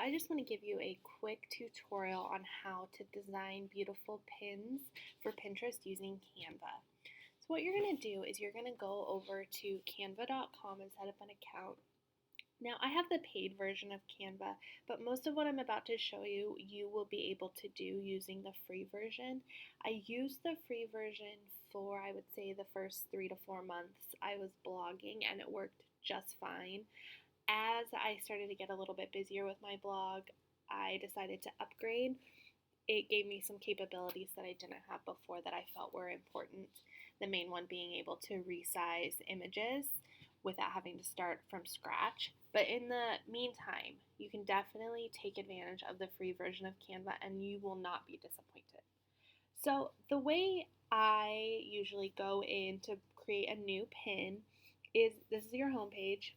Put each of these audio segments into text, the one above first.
I just want to give you a quick tutorial on how to design beautiful pins for Pinterest using Canva. So what you're going to do is you're going to go over to canva.com and set up an account. Now I have the paid version of Canva, but most of what I'm about to show you, you will be able to do using the free version. I used the free version for, I would say, the first 3 to 4 months I was blogging, and it worked just fine. As I started to get a little bit busier with my blog, I decided to upgrade. It gave me some capabilities that I didn't have before that I felt were important. The main one being able to resize images without having to start from scratch. But in the meantime, you can definitely take advantage of the free version of Canva and you will not be disappointed. So the way I usually go in to create a new pin is this is your home page.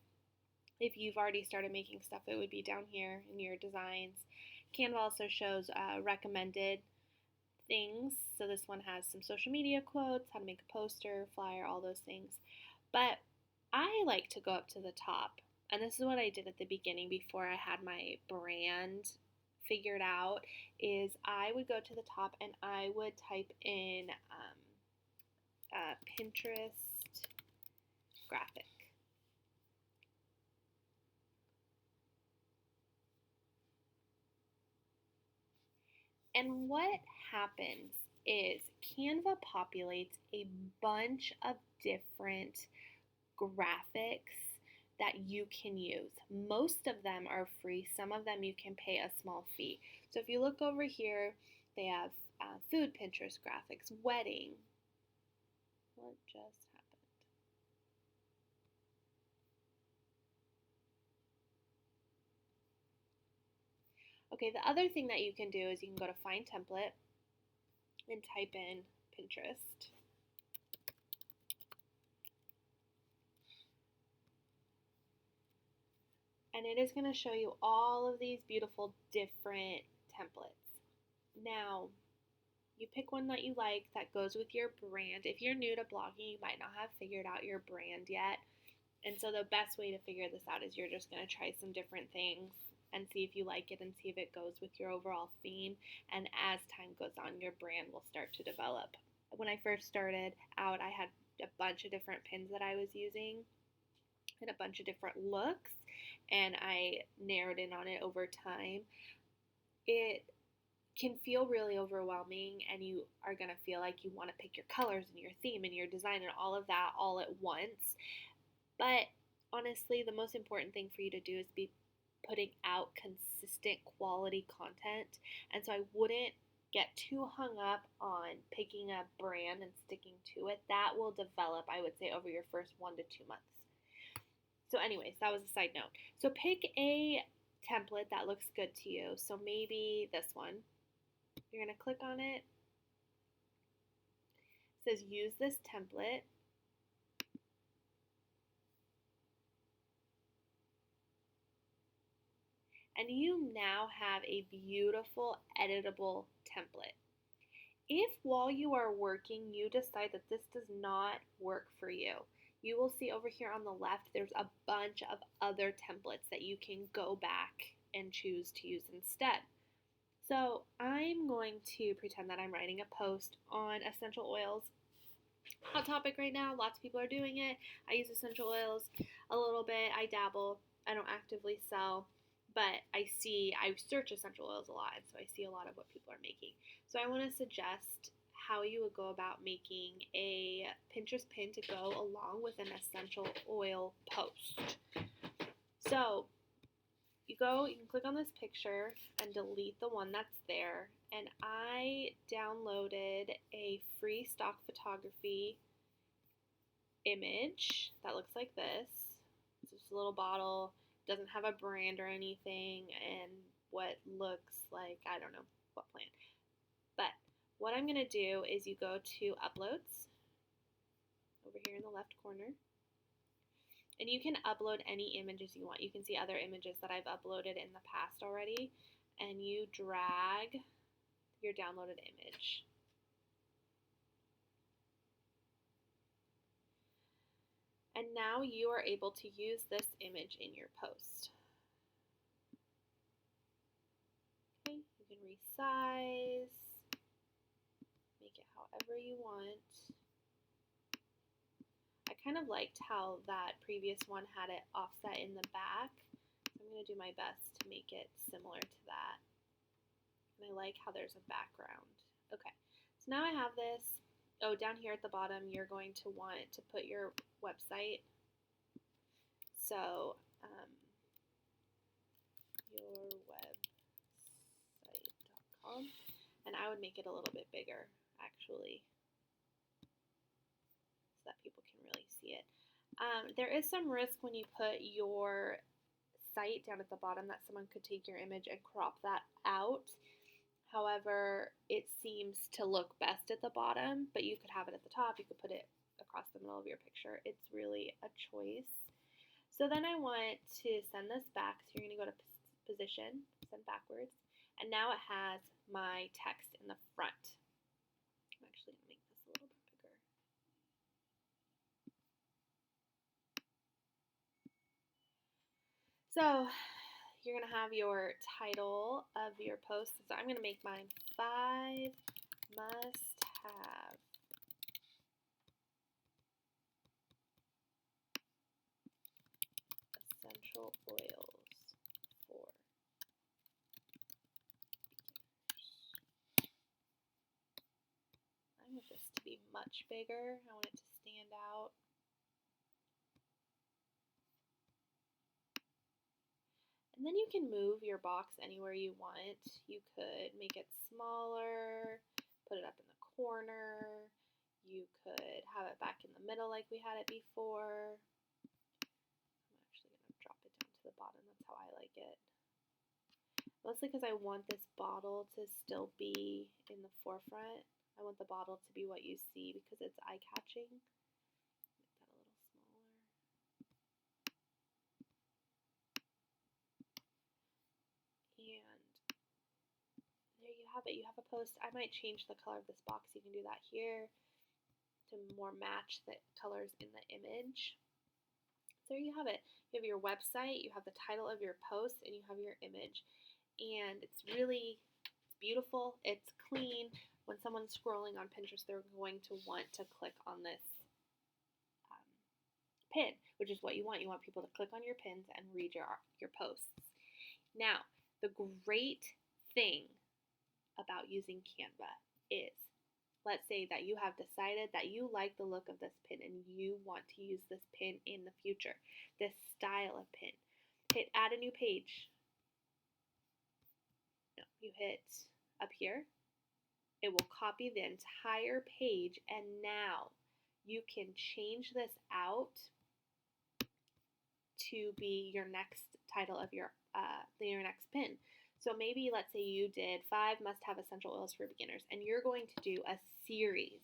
If you've already started making stuff, it would be down here in your designs. Canva also shows recommended things. So this one has some social media quotes, how to make a poster, flyer, all those things. But I like to go up to the top. And this is what I did at the beginning before I had my brand figured out, is I would go to the top and I would type in Pinterest graphic. And what happens is Canva populates a bunch of different graphics that you can use. Most of them are free. Some of them you can pay a small fee. So if you look over here, they have food Pinterest graphics, wedding. What just happened? Okay, the other thing that you can do is you can go to Find Template and type in Pinterest. And it is going to show you all of these beautiful different templates. Now, you pick one that you like that goes with your brand. If you're new to blogging, you might not have figured out your brand yet. And so the best way to figure this out is you're just going to try some different things and see if you like it and see if it goes with your overall theme. And as time goes on, your brand will start to develop. When I first started out, I had a bunch of different pins that I was using and a bunch of different looks, and I narrowed in on it over time. It can feel really overwhelming, and you are going to feel like you want to pick your colors and your theme and your design and all of that all at once. But honestly, the most important thing for you to do is be putting out consistent quality content. And so I wouldn't get too hung up on picking a brand and sticking to it. That will develop, I would say, over your first 1 to 2 months. So anyways, that was a side note. So pick a template that looks good to you. So maybe this one. You're going to click on it. It says use this template. And you now have a beautiful editable template. If while you are working you decide that this does not work for you, you will see over here on the left there's a bunch of other templates that you can go back and choose to use instead. So I'm going to pretend that I'm writing a post on essential oils. Hot topic right now, lots of people are doing it. I use essential oils a little bit. I dabble. I don't actively sell, but I search essential oils a lot, and so I see a lot of what people are making. So I want to suggest how you would go about making a Pinterest pin to go along with an essential oil post. So you can click on this picture and delete the one that's there. And I downloaded a free stock photography image that looks like this. It's just a little bottle, doesn't have a brand or anything, and what looks like, I don't know what plant. But what I'm going to do is you go to Uploads over here in the left corner. And you can upload any images you want. You can see other images that I've uploaded in the past already. And you drag your downloaded image. And now you are able to use this image in your post. size, make it however you want. I kind of liked how that previous one had it offset in the back, so I'm going to do my best to make it similar to that. And I like how there's a background. Okay, so now I have this. Oh, down here at the bottom, you're going to want to put your website. So, yourwebsite.com, and I would make it a little bit bigger, actually, so that people can really see it. There is some risk when you put your site down at the bottom that someone could take your image and crop that out. However, it seems to look best at the bottom, but you could have it at the top. You could put it across the middle of your picture. It's really a choice. So then I want to send this back. So you're going to go to position, send backwards, and now it has my text in the front. I'm actually going to make this a little bit bigger. So you're going to have your title of your post. So I'm going to make mine 5 must-have essential oils for beginners. I want this to be much bigger. I want it to stand out. And then you can move your box anywhere you want. You could make it smaller, put it up in the corner. You could have it back in the middle like we had it before. I'm actually going to drop it down to the bottom. That's how I like it. Mostly because I want this bottle to still be in the forefront. I want the bottle to be what you see because it's eye-catching. Make that a little smaller. And there you have it. You have a post. I might change the color of this box. You can do that here to more match the colors in the image. So there you have it. You have your website, you have the title of your post, and you have your image. And it's really beautiful. It's clean. When someone's scrolling on Pinterest, they're going to want to click on this pin, which is what you want. You want people to click on your pins and read your posts. Now, the great thing about using Canva is, let's say that you have decided that you like the look of this pin and you want to use this pin in the future, this style of pin. Hit add a new page. No, you hit up here. It will copy the entire page, and now you can change this out to be your next title of your next pin. So maybe let's say you did 5 must-have essential oils for beginners, and you're going to do a series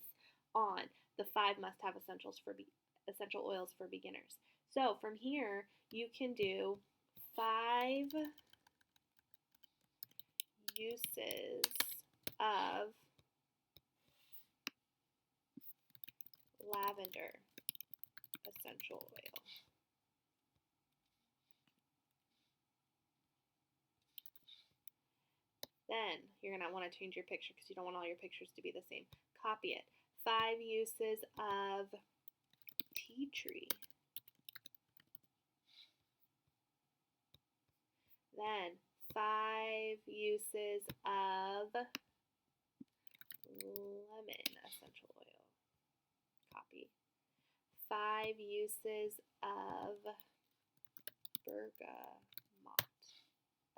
on the 5 must-have essential oils for beginners. So from here, you can do 5 uses of lavender essential oil. Then you're going to want to change your picture because you don't want all your pictures to be the same. Copy it. 5 uses of tea tree. Then 5 uses of lemon essential oil. Copy. 5 uses of bergamot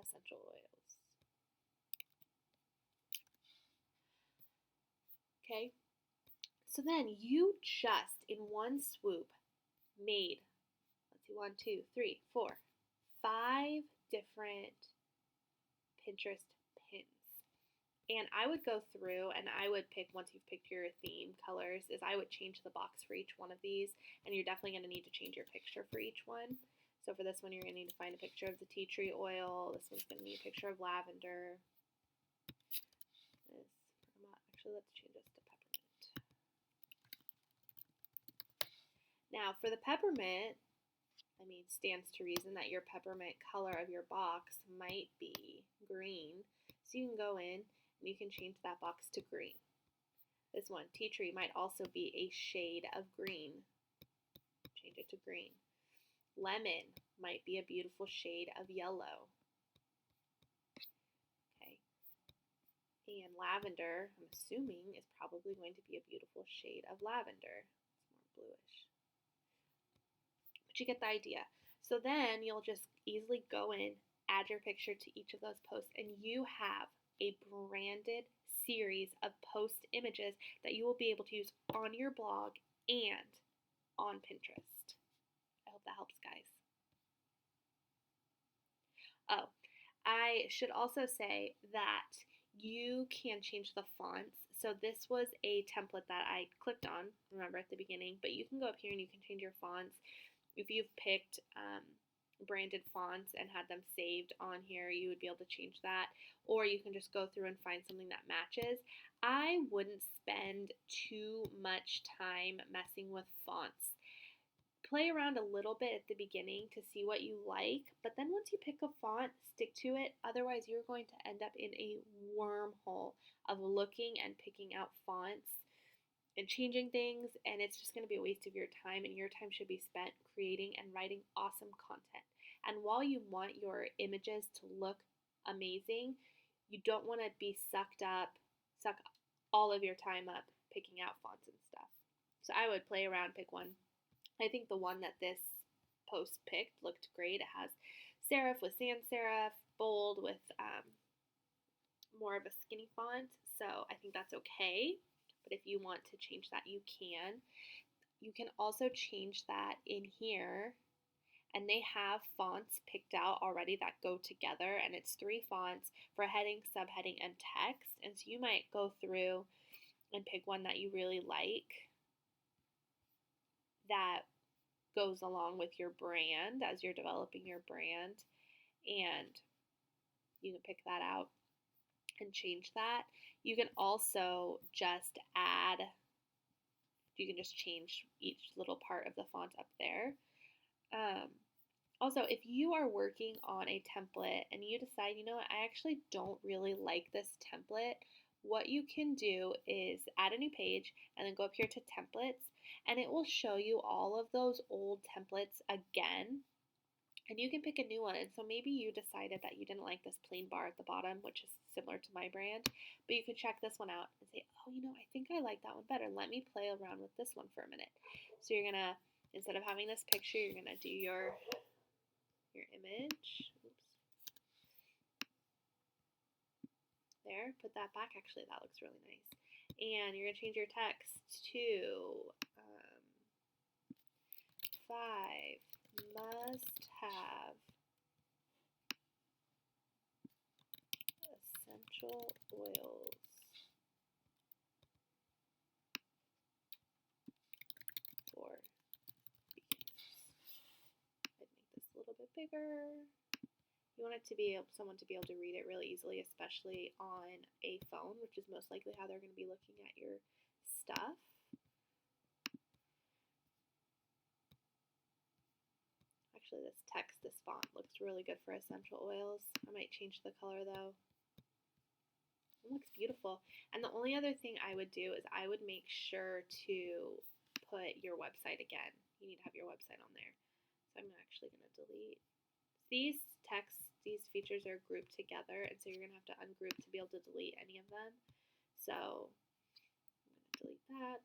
essential oils. Okay, so then you just in one swoop made, let's see, 1, 2, 3, 4, 5 different Pinterest pins. And I would go through and I would pick, once you've picked your theme colors, is I would change the box for each one of these, and you're definitely going to need to change your picture for each one. So for this one, you're going to need to find a picture of the tea tree oil. This one's going to need a picture of lavender. This bergamot. Actually, let's change this to peppermint. Now, for the peppermint, stands to reason that your peppermint color of your box might be green. So you can go in You can change that box to green. This one, tea tree, might also be a shade of green. Change it to green. Lemon might be a beautiful shade of yellow. Okay. And lavender, I'm assuming, is probably going to be a beautiful shade of lavender. It's more bluish. But you get the idea. So then you'll just easily go in, add your picture to each of those posts, and you have a branded series of post images that you will be able to use on your blog and on Pinterest. I hope that helps, guys. Oh, I should also say that you can change the fonts. So this was a template that I clicked on, remember at the beginning, but you can go up here and you can change your fonts. If you've picked branded fonts and had them saved on here, you would be able to change that, or you can just go through and find something that matches. I wouldn't spend too much time messing with fonts. Play around a little bit at the beginning to see what you like, but then once you pick a font, stick to it. Otherwise, you're going to end up in a wormhole of looking and picking out fonts and changing things, and it's just going to be a waste of your time, and your time should be spent creating and writing awesome content. And while you want your images to look amazing, you don't want to be suck all of your time up picking out fonts and stuff. So I would play around, pick one. I think the one that this post picked looked great. It has serif with sans serif, bold with more of a skinny font, so I think that's okay. But if you want to change that, you can. You can also change that in here, and they have fonts picked out already that go together, and it's 3 fonts for heading, subheading, and text. And so you might go through and pick one that you really like that goes along with your brand as you're developing your brand, and you can pick that out and change that. You can also just you can just change each little part of the font up there. Also, if you are working on a template and you decide, you know what, I actually don't really like this template, what you can do is add a new page and then go up here to templates, and it will show you all of those old templates again, and you can pick a new one. And so maybe you decided that you didn't like this plain bar at the bottom, which is similar to my brand, but you can check this one out and say, oh, you know, I think I like that one better. Let me play around with this one for a minute. So you're going to, instead of having this picture, you're going to do your image. Oops. There, put that back. Actually, that looks really nice. And you're going to change your text to 5 must-have essential oils for beginners. I'd make this a little bit bigger. You want it to be someone to be able to read it really easily, especially on a phone, which is most likely how they're going to be looking at your stuff. Actually, this font looks really good for essential oils. I might change the color though. It looks beautiful. And the only other thing I would do is I would make sure to put your website again. You need to have your website on there. So I'm actually going to delete these texts. These features are grouped together, and so you're going to have to ungroup to be able to delete any of them. So I'm going to delete that.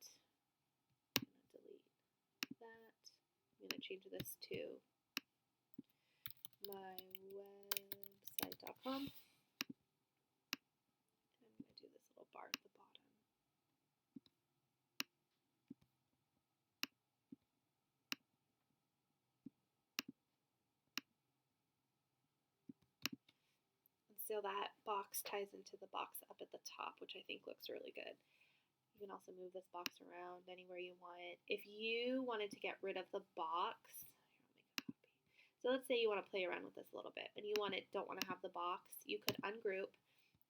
I'm going to delete that. I'm going to change this to mywebsite.com. And I'm going to do this little bar at the bottom. So that box ties into the box up at the top, which I think looks really good. You can also move this box around anywhere you want it. If you wanted to get rid of the box, so let's say you want to play around with this a little bit and you don't want to have the box, you could ungroup,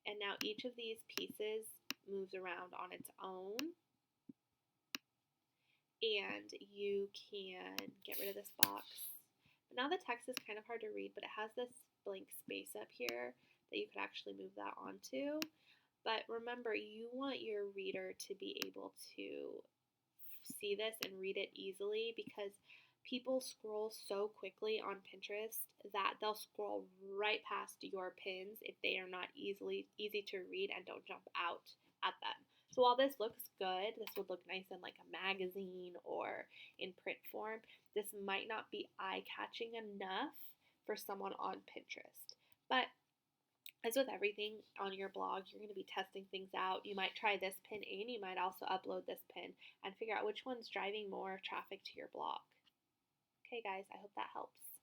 and now each of these pieces moves around on its own, and you can get rid of this box. But now the text is kind of hard to read, but it has this blank space up here that you could actually move that onto. But remember, you want your reader to be able to see this and read it easily because people scroll so quickly on Pinterest that they'll scroll right past your pins if they are not easy to read and don't jump out at them. So while this looks good, this would look nice in like a magazine or in print form, this might not be eye-catching enough for someone on Pinterest. But as with everything on your blog, you're going to be testing things out. You might try this pin and you might also upload this pin and figure out which one's driving more traffic to your blog. Okay, guys, I hope that helps.